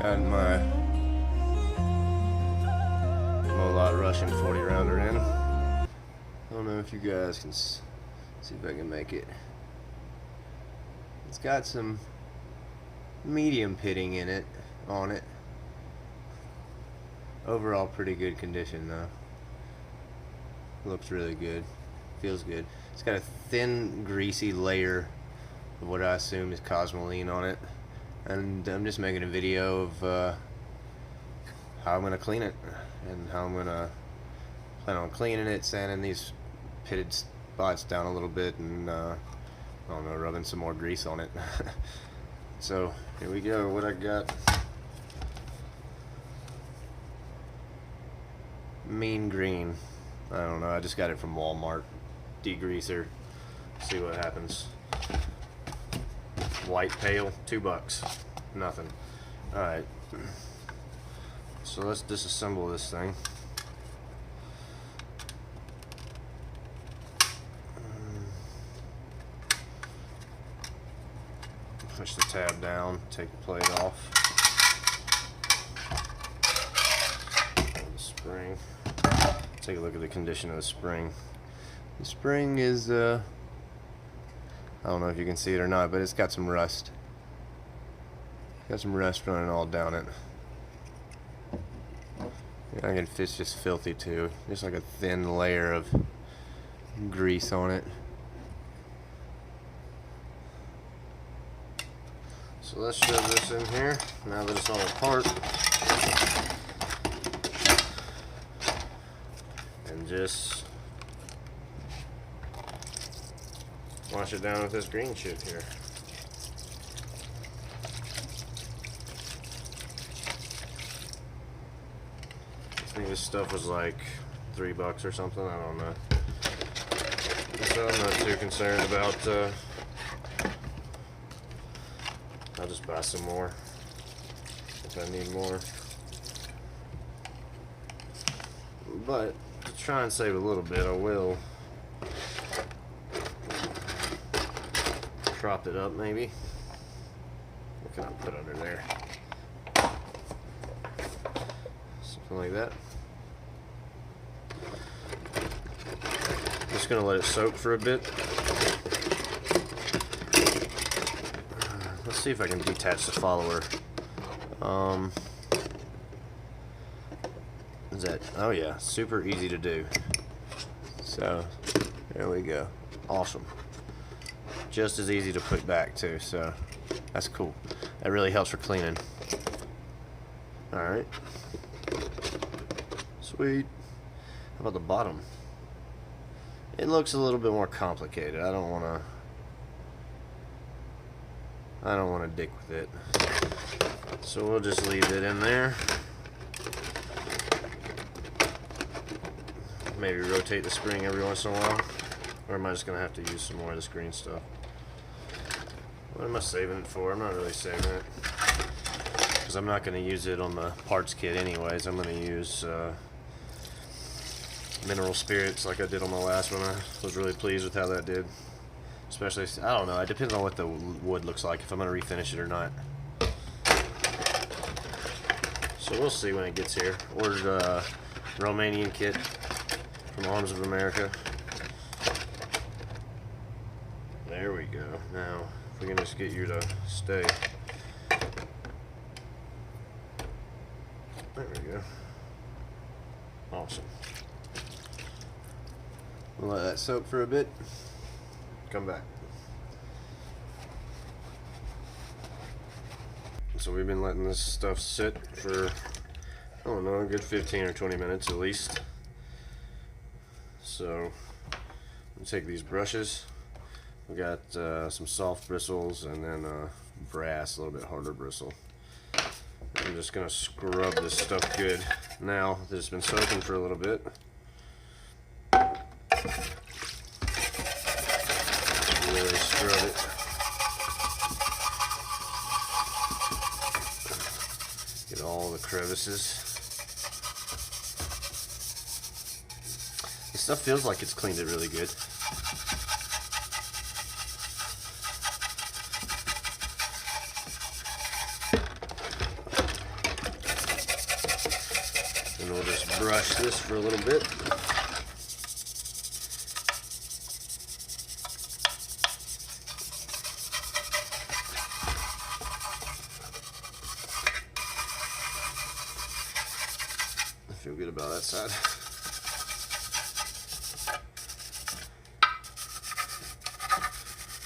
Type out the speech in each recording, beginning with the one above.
Got my Molot Russian 40 rounder in. I don't know if you guys can see if I can make it. It's got some medium pitting in it, on it. Overall pretty good condition though. Looks really good. Feels good. It's got a thin greasy layer of what I assume is Cosmoline on it. And I'm just making a video of how I'm going to clean it and how I'm going to plan on cleaning it, sanding these pitted spots down a little bit, and I don't know, rubbing some more grease on it. So here we go. What I got: Mean Green. I don't know, I just got it from Walmart. Degreaser. See what happens. White pail, $2. Nothing. Alright. So let's disassemble this thing. Push the tab down, take the plate off. And the spring. Take a look at the condition of the spring. The spring is I don't know if you can see it or not, but it's got some rust. Got some rust running all down it. I can it's just filthy too. Just like a thin layer of grease on it. So let's shove this in here now that it's all apart. And just wash it down with this green shit here. I think this stuff was like $3 or something, I don't know. So I'm not too concerned about, I'll just buy some more if I need more. But to try and save a little bit, I will prop it up maybe. What can I put under there? Something like that. Just gonna let it soak for a bit. Let's see if I can detach the follower. Is that? Oh yeah, super easy to do. So there we go. Awesome. Just as easy to put back too, so that's cool. That really helps for cleaning. Alright. Sweet. How about the bottom? It looks a little bit more complicated. I don't wanna dick with it. So we'll just leave it in there. Maybe rotate the spring every once in a while. Or am I just gonna have to use some more of this green stuff? What am I saving it for? I'm not really saving it, because I'm not going to use it on the parts kit anyways. I'm going to use mineral spirits like I did on my last one. I was really pleased with how that did. Especially, I don't know, it depends on what the wood looks like, if I'm going to refinish it or not. So we'll see when it gets here. Ordered a Romanian kit from Arms of America. There we go. Now, if we can just get you to stay. There we go. Awesome. We'll let that soak for a bit. Come back. So we've been letting this stuff sit for, I don't know, a good 15 or 20 minutes at least. So, we'll take these brushes. We got some soft bristles and then brass, a little bit harder bristle. I'm just gonna scrub this stuff good. Now that it's been soaking for a little bit, really scrub it. Get all the crevices. This stuff feels like it's cleaned it really good. brush this for a little bit. I feel good about that side.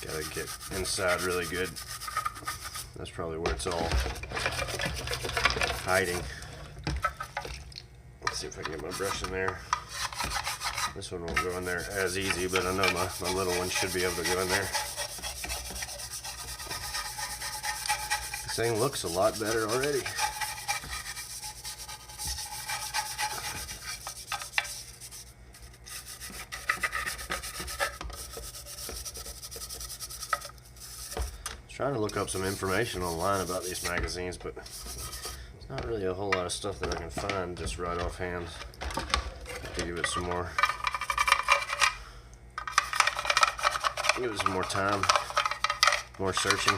Gotta get inside really good. That's probably where it's all hiding. Let's see if I can get my brush in there. This one won't go in there as easy, but I know my little one should be able to go in there. This thing looks a lot better already. Trying to look up some information online about these magazines, but there's not really a whole lot of stuff that I can find just right offhand. Have to give it some more. Give it some more time, more searching.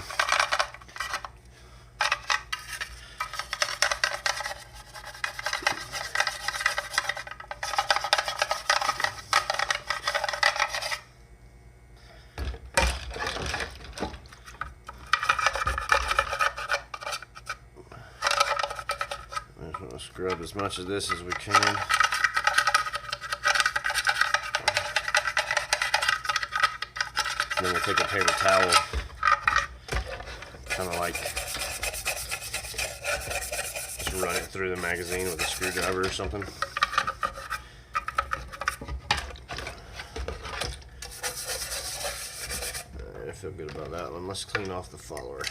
Scrub as much of this as we can. And then we'll take a paper towel, kind of like just run it through the magazine with a screwdriver or something. Alright, I feel good about that one. Let's clean off the follower.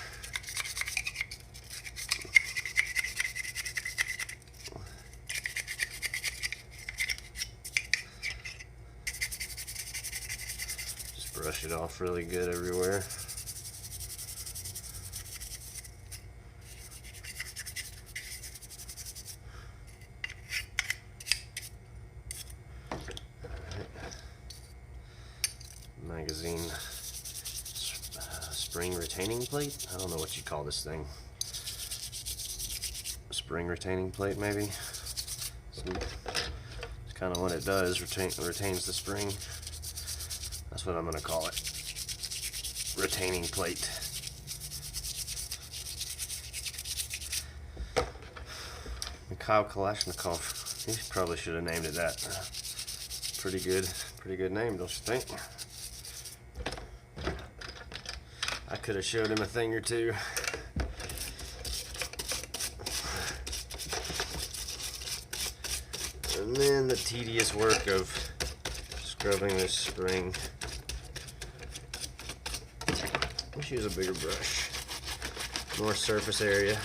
Brush it off really good everywhere. Magazine spring retaining plate. I don't know what you call this thing. Spring retaining plate, maybe. It's kind of what it does. Retains the spring. That's what I'm going to call it. Retaining plate. Mikhail Kalashnikov. He probably should have named it that. Pretty good name, don't you think? I could have showed him a thing or two. And then the tedious work of scrubbing this spring. Wish use a bigger brush, more surface area.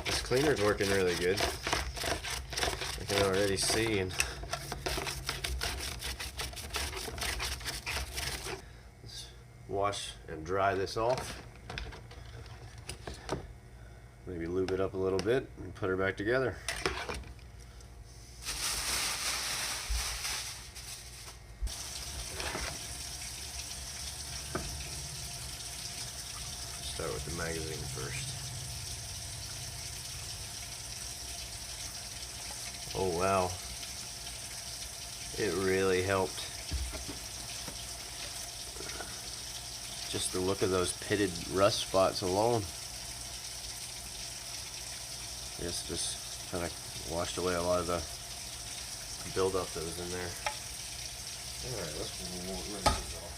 This cleaner's working really good. I can already see. And let's wash and dry this off. Maybe lube it up a little bit and put her back together. Start with the magazine first. Oh wow, it really helped. Just the look of those pitted rust spots alone. Yes, just kind of washed away a lot of the buildup that was in there. Alright, let's rinse these off.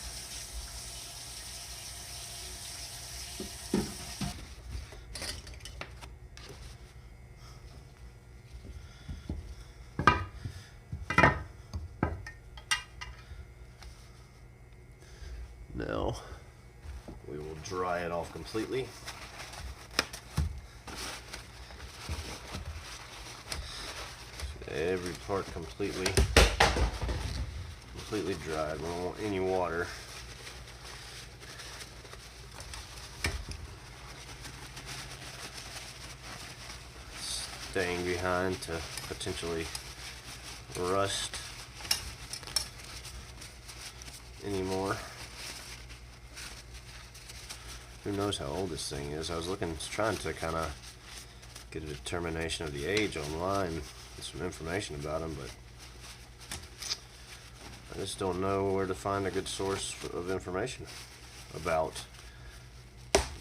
Now, we will dry it off completely. Every part completely dried. We don't want any water. Staying behind to potentially rust anymore. Who knows how old this thing is? I was trying to kind of get a determination of the age online, get some information about them, but I just don't know where to find a good source of information about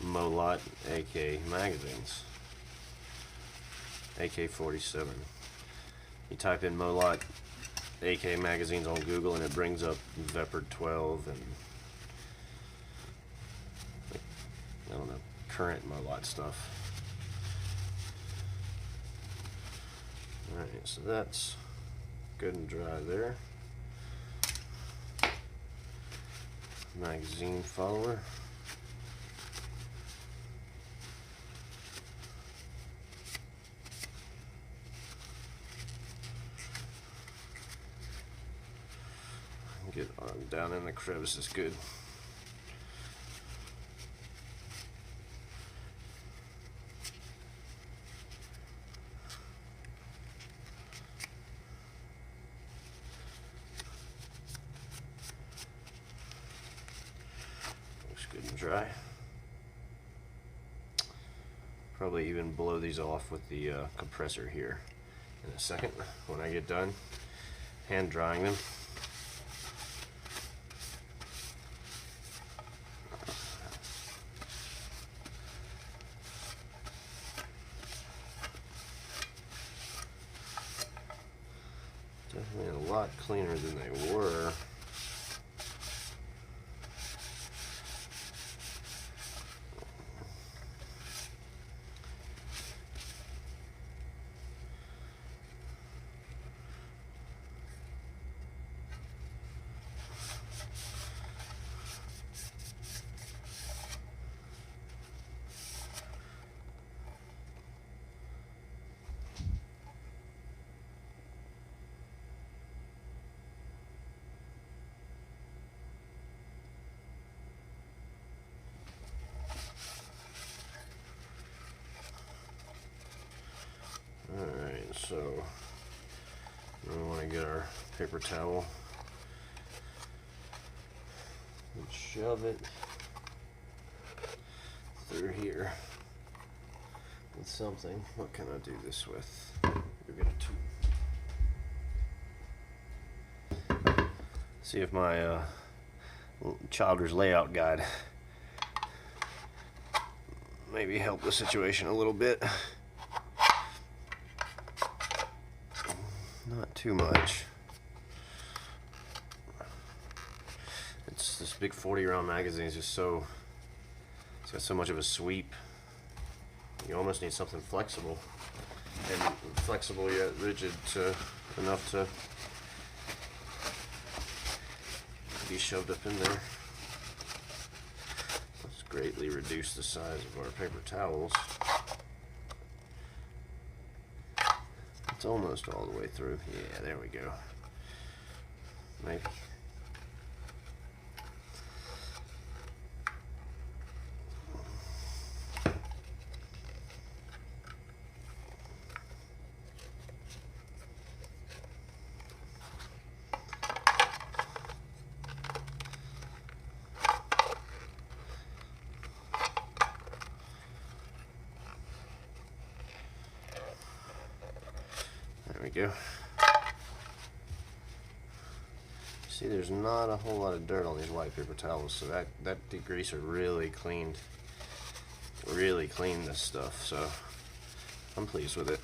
MOLOT AK magazines. AK-47. You type in MOLOT AK magazines on Google and it brings up Vepr 12 and I don't know, current MOLOT stuff. Alright, so that's good and dry there. Magazine follower. Get on down in the crevice is good. Looks good and dry. Probably even blow these off with the compressor here in a second when I get done hand drying them. Definitely a lot cleaner than they were. Alright, so we want to get our paper towel and shove it through here with something. What can I do this with? We're going to see if my Childers layout guide maybe help the situation a little bit. Not too much. It's this big 40-round magazine is just so, it's got so much of a sweep. You almost need something flexible, and flexible yet rigid enough to be shoved up in there. Let's greatly reduce the size of our paper towels. It's almost all the way through. Yeah, there we go. Maybe. There we go. See, there's not a whole lot of dirt on these white paper towels, so that degreaser really cleaned this stuff, so I'm pleased with it.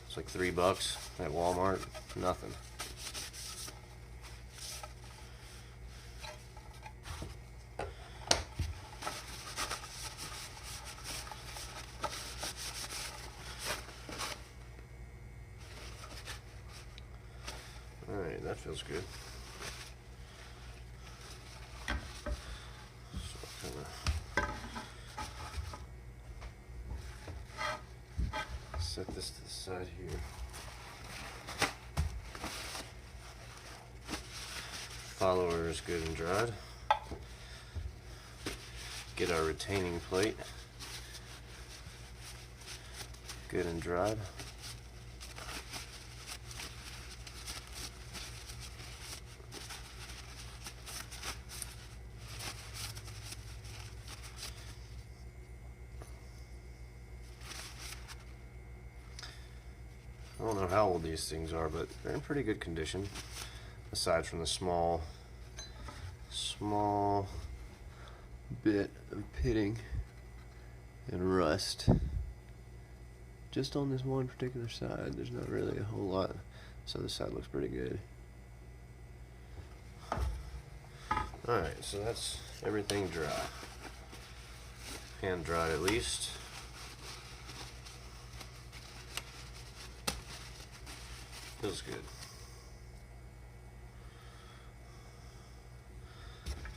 It's like $3 at Walmart, nothing. Alright, that feels good. So set this to the side here. Follower is good and dried. Get our retaining plate good and dried. I don't know how old these things are, but they're in pretty good condition, aside from the small bit of pitting and rust just on this one particular side. There's not really a whole lot, so this side looks pretty good. Alright, so that's everything dry, hand dried at least. Feels good.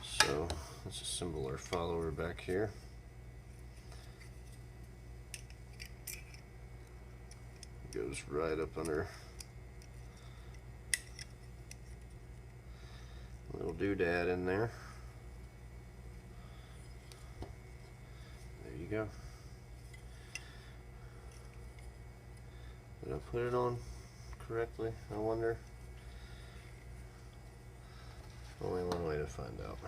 So let's assemble our follower back here. Goes right up under a little doodad in there. There you go. Did I put it on correctly? I wonder. Only one way to find out.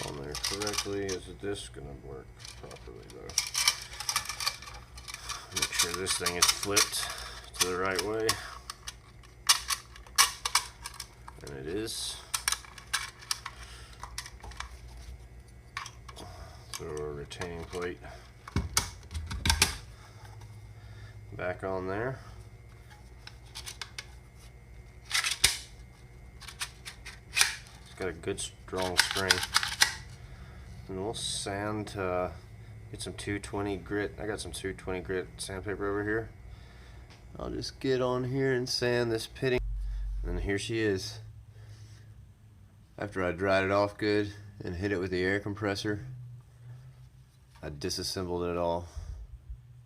On there correctly. Is this gonna work properly though? Make sure this thing is flipped to the right way, and it is. Throw a retaining plate back on there. It's got a good strong spring. And we'll sand, get some 220 grit. I got some 220 grit sandpaper over here. I'll just get on here and sand this pitting. And here she is. After I dried it off good and hit it with the air compressor, I disassembled it all.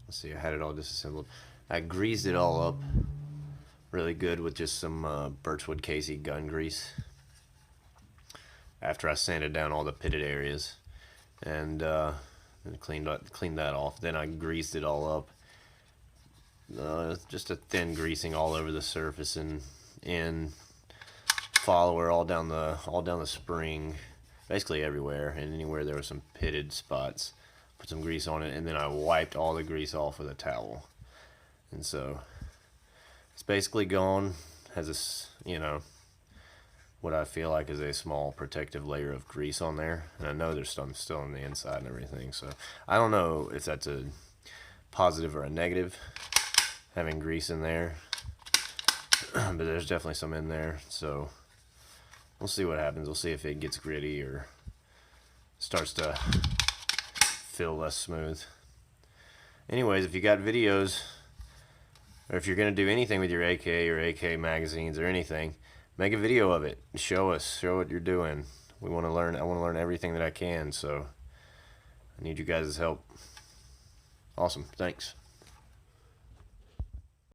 Let's see, I had it all disassembled. I greased it all up really good with just some Birchwood Casey gun grease. After I sanded down all the pitted areas. And cleaned that off. Then I greased it all up. Just a thin greasing all over the surface and follower all down the spring, basically everywhere, and anywhere there was some pitted spots. Put some grease on it, and then I wiped all the grease off with a towel. And so it's basically gone. Has this, what I feel like is a small protective layer of grease on there, and I know there's some still on the inside and everything, so I don't know if that's a positive or a negative, having grease in there, but there's definitely some in there, so we'll see what happens. We'll see if it gets gritty or starts to feel less smooth. Anyways, if you got videos, or if you're going to do anything with your AK or AK magazines or anything, make a video of it. Show what you're doing. We want to learn. I want to learn everything that I can, so I need you guys' help. Awesome. Thanks.